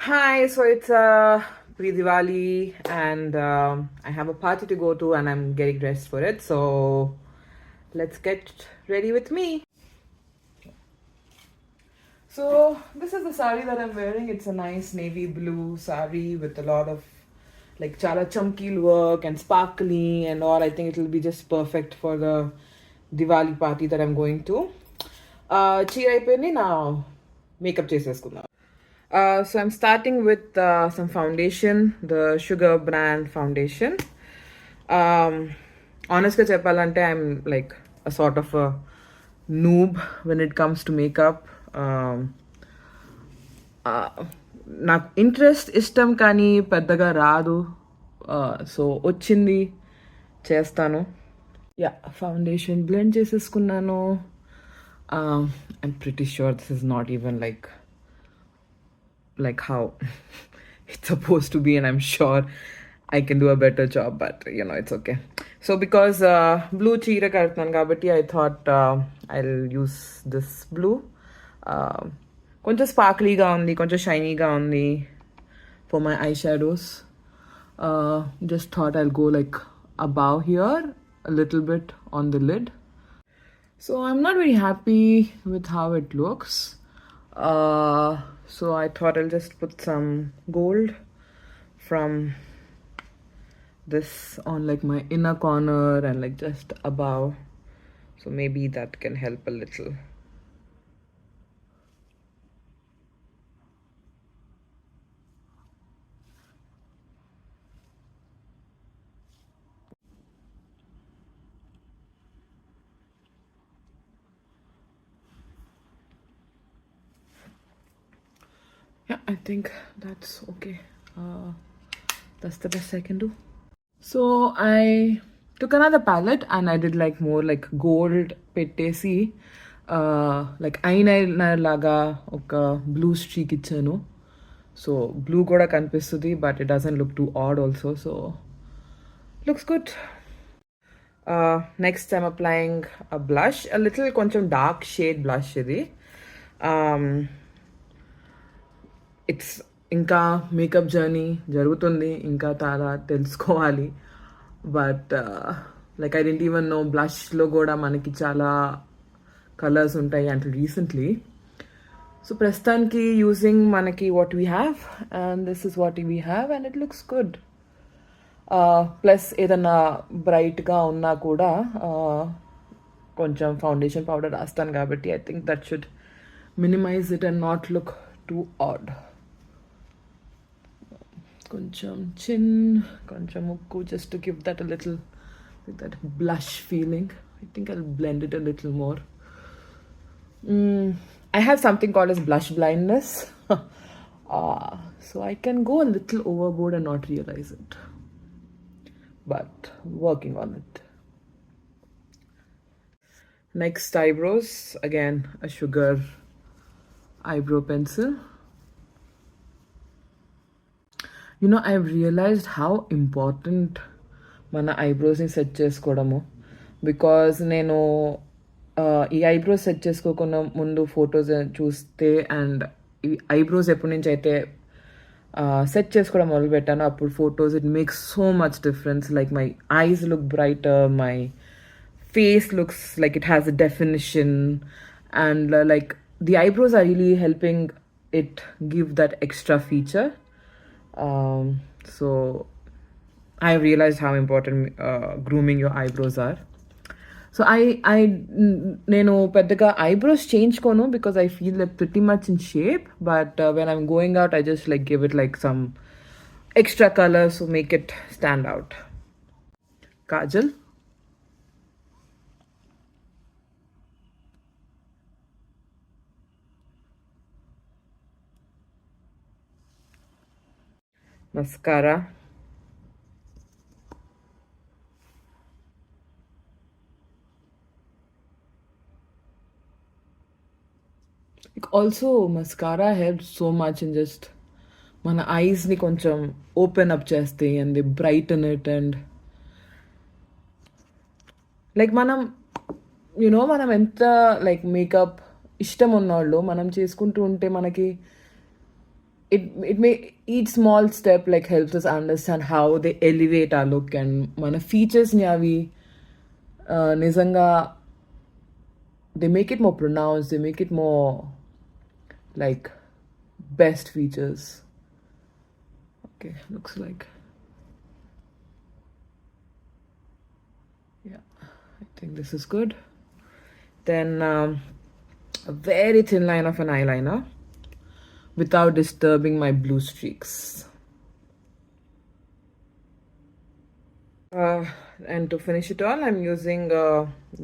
Hi, so it's pre-Diwali and I have a party to go to and I'm getting dressed for it. So let's get ready with me. So this is the sari that I'm wearing. It's a nice navy blue sari with a lot of like chala chumki work and sparkly and all. I think it'll be just perfect for the Diwali party that I'm going to. చీర అయిపోయింది నా makeup చేసేసుకుందాం. So I'm starting with some foundation, the Sugar brand foundation. Um, honestly, చెప్పాలంటే I'm like a sort of a noob when it comes to makeup. Um, నాకు interest ఇష్టం కానీ పెద్దగా రాదు. సో వచ్చింది చేస్తాను. యా ఫౌండేషన్ బ్లెండ్ చేసేసుకున్నాను. I'm pretty sure this is not even like how it's supposed to be, and I'm sure I can do a better job, but it's okay. So because blue cheera kartnan kabatti I thought I'll use this blue. Koncha sparkly ga undi, koncha shiny ga undi for my eyeshadows. Just thought I'll go like above here a little bit on the lid. So I'm not very happy with how it looks. So I thought I'll just put some gold from this on like my inner corner and like just above. So maybe that can help a little. Yeah, I think that's okay. That's the best I can do. So I took another palette and I did like more like gold pettesi, like eyeliner laga oka blue streak ichanu. So blue kuda kanpistudi, but it doesn't look too odd also. So looks good. Next I'm applying a blush, a little కొంచెం dark shade blush ఇది. It's ఇంకా makeup journey జరుగుతుంది, ఇంకా చాలా తెలుసుకోవాలి. But like I don't even know బ్లష్లో కూడా మనకి చాలా కలర్స్ ఉంటాయి అంటే రీసెంట్లీ. సో ప్రస్తుతానికి యూజింగ్ మనకి what we have and this is what we have and it looks good. Plus ఏదన్నా బ్రైట్గా ఉన్నా కూడా కొంచెం ఫౌండేషన్ పౌడర్ రాస్తాను కాబట్టి I think that should minimise it and not look too odd. కొంచెం చిన్, కొంచెం ముక్కు, just to give that a little, like that blush feeling. I think I'll blend it a little more. I have something called as blush blindness. So I can go a little overboard and not realize it. But working on it. Next, eyebrows. Again, a Sugar eyebrow pencil. I've realized how important మన ఐబ్రోస్ని set చేసుకోవడము. Because నేను ఈ eyebrows set చేసుకోకుండా ముందు photos చూస్తే and ఈ eyebrows ఎప్పటి నుంచి అయితే సెట్ చేసుకోవడం మొదలు పెట్టాను అప్పుడు photos it makes so much difference. Like my eyes look brighter, my face looks like it has a definition and like the eyebrows are really helping it give that extra feature. So I realized how important grooming your eyebrows are. So నేను పెద్దగా eyebrows చేయించుకోను because I feel they're pretty much in shape, but when I'm going out I just like give it like some extra color so make it stand out. Kajal, mascara, like also mascara helps so much in just మన ఐస్ని కొంచెం open up చేస్తాయి and they brighten it and like మనం ఎంత like makeup ఇష్టం ఉన్నవాళ్ళు మనం చేసుకుంటూ ఉంటే మనకి it may each small step like helps us understand how they elevate our look and మన features ని అవి నిజంగా they make it more pronounced, they make it more like best features. Okay, looks like, yeah, I think this is good. Then a very thin line of an eyeliner without disturbing my blue streaks. And to finish it all, I'm using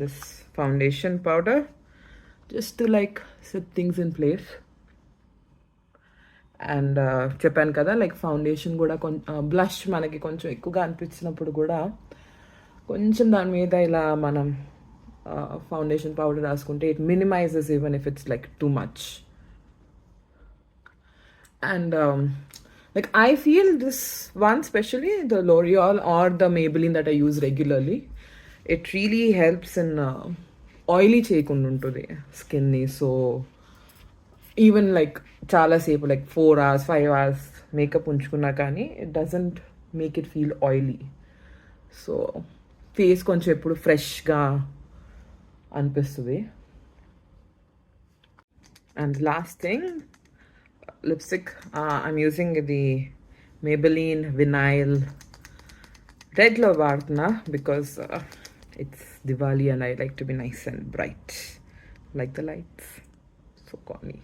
this foundation powder just to like set things in place. And చెప్పాను కదా like foundation కూడా blush మనకి కొంచెం ఎక్కువగా అనిపించినప్పుడు కూడా కొంచెం దాని మీద ఇలా మనం ఫౌండేషన్ పౌడర్ రాసుకుంటే it minimises even if it's like too much. And like I feel this one, especially the L'Oreal or the Maybelline that I use regularly, it really helps in oily చేయకుండా ఉంటుంది స్కిన్ని. So even like చాలాసేపు like 4 hours 5 hours makeup ఉంచుకున్నా కానీ it doesn't make it feel oily. So face కొంచెం ఎప్పుడు ఫ్రెష్గా అనిపిస్తుంది. And last thing, lipstick. I'm using the Maybelline Vinyl Red Vartna because it's Diwali and I like to be nice and bright, like the lights. So corny.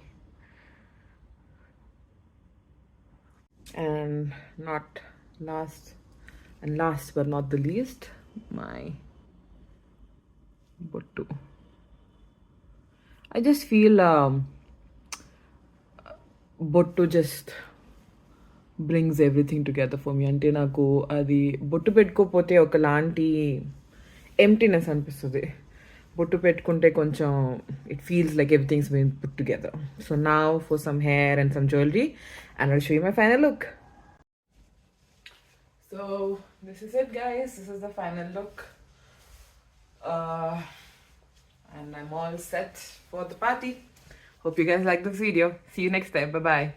And not last but not the least, my bottu. I just feel బొట్టు just brings everything together for me. అంటే నాకు అది బొట్టు పెట్టుకోకపోతే ఒకలాంటి emptiness అనిపిస్తుంది. బొట్టు పెట్టుకుంటే కొంచెం it feels like everything's been put together. So now for some hair and some jewellery and I'll show you my final look. So this is it guys, this is the final look. And I'm all set for the party. Hope you guys like this video. See you next time. Bye bye.